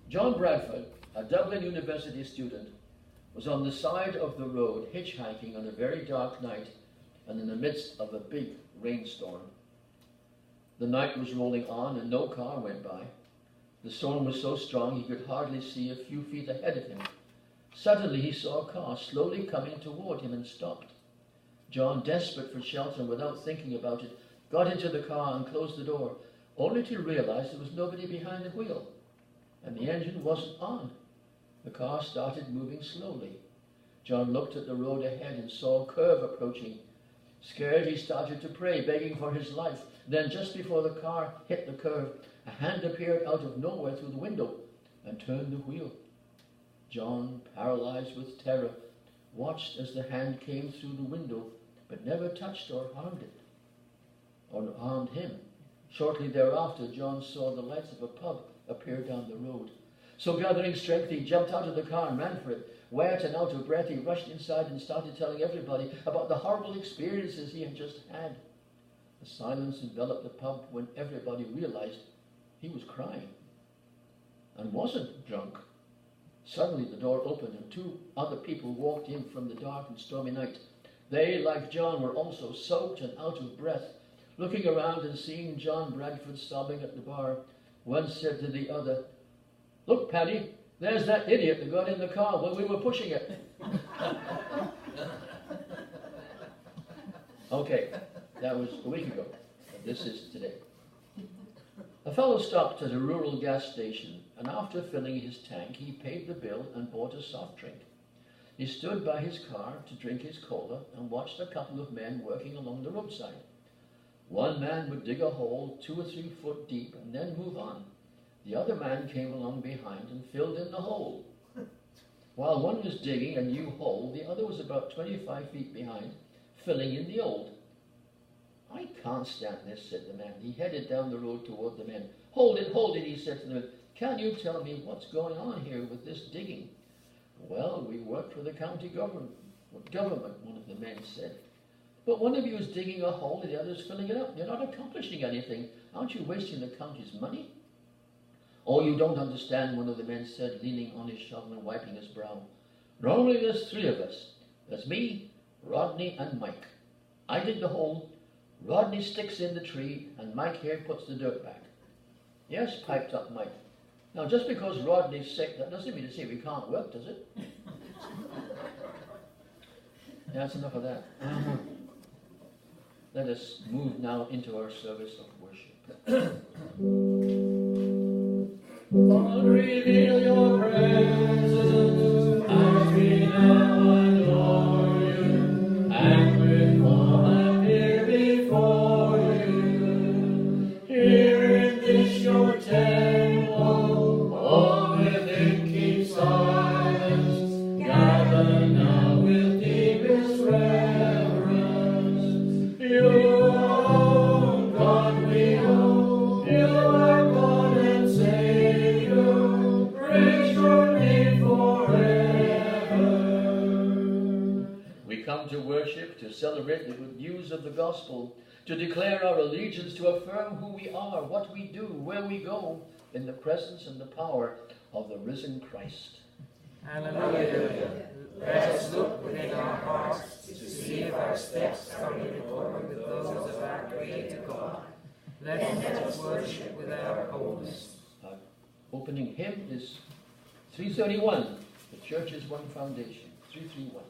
John Bradford, a Dublin University student, was on the side of the road hitchhiking on a very dark night and in the midst of a big rainstorm. The night was rolling on and no car went by. The storm was so strong he could hardly see a few feet ahead of him. Suddenly he saw a car slowly coming toward him and stopped. John, desperate for shelter and without thinking about it, got into the car and closed the door, only to realize there was nobody behind the wheel, and the engine wasn't on. The car started moving slowly. John looked at the road ahead and saw a curve approaching. Scared, he started to pray, begging for his life. Then, just before the car hit the curve, a hand appeared out of nowhere through the window and turned the wheel. John, paralyzed with terror, watched as the hand came through the window, but never touched or harmed it, or harmed him. Shortly thereafter, John saw the lights of a pub appear down the road. So gathering strength, he jumped out of the car and ran for it. Wet and out of breath, he rushed inside and started telling everybody about the horrible experiences he had just had. The silence enveloped the pub when everybody realized he was crying and wasn't drunk. Suddenly the door opened and two other people walked in from the dark and stormy night. They, like John, were also soaked and out of breath. Looking around and seeing John Bradford sobbing at the bar, one said to the other, "Look, Paddy, there's that idiot that got in the car when we were pushing it." Okay, that was a week ago. This is today. A fellow stopped at a rural gas station, and after filling his tank, he paid the bill and bought a soft drink. He stood by his car to drink his cola and watched a couple of men working along the roadside. One man would dig a hole 2 or 3 foot deep and then move on. The other man came along behind and filled in the hole. While one was digging a new hole, the other was about 25 feet behind, filling in the old. "I can't stand this," said the man. He headed down the road toward the men. Hold it, he said to them. "Can you tell me what's going on here with this digging?" "Well, we work for the county government," one of the men said. "But one of you is digging a hole and the other is filling it up. You're not accomplishing anything. Aren't you wasting the county's money?" "Oh, you don't understand," one of the men said, leaning on his shovel and wiping his brow. "Normally there's 3 of us. There's me, Rodney, and Mike. I dig the hole, Rodney sticks in the tree, and Mike here puts the dirt back." "Yes," piped up Mike. "Now, just because Rodney's sick, that doesn't mean to say we can't work, does it?" That's enough of that. Let us move now into our service of worship. Lord, reveal your presence as we now adore you, and with all appear before you. Here in this your temple, all within keep silence, gather now with deepest reverence. You alone, God, we know, you are God and Savior. Praise your name forever. We come to worship, to celebrate the good news of the gospel, to declare our allegiance, to affirm who we are, what we do, where we go, in the presence and the power of the risen Christ. Hallelujah. Let us look within our hearts to see if our steps are in accord with those of our Creator God. Let us worship with our wholeness. Our opening hymn is 331, The Church's One Foundation, 331.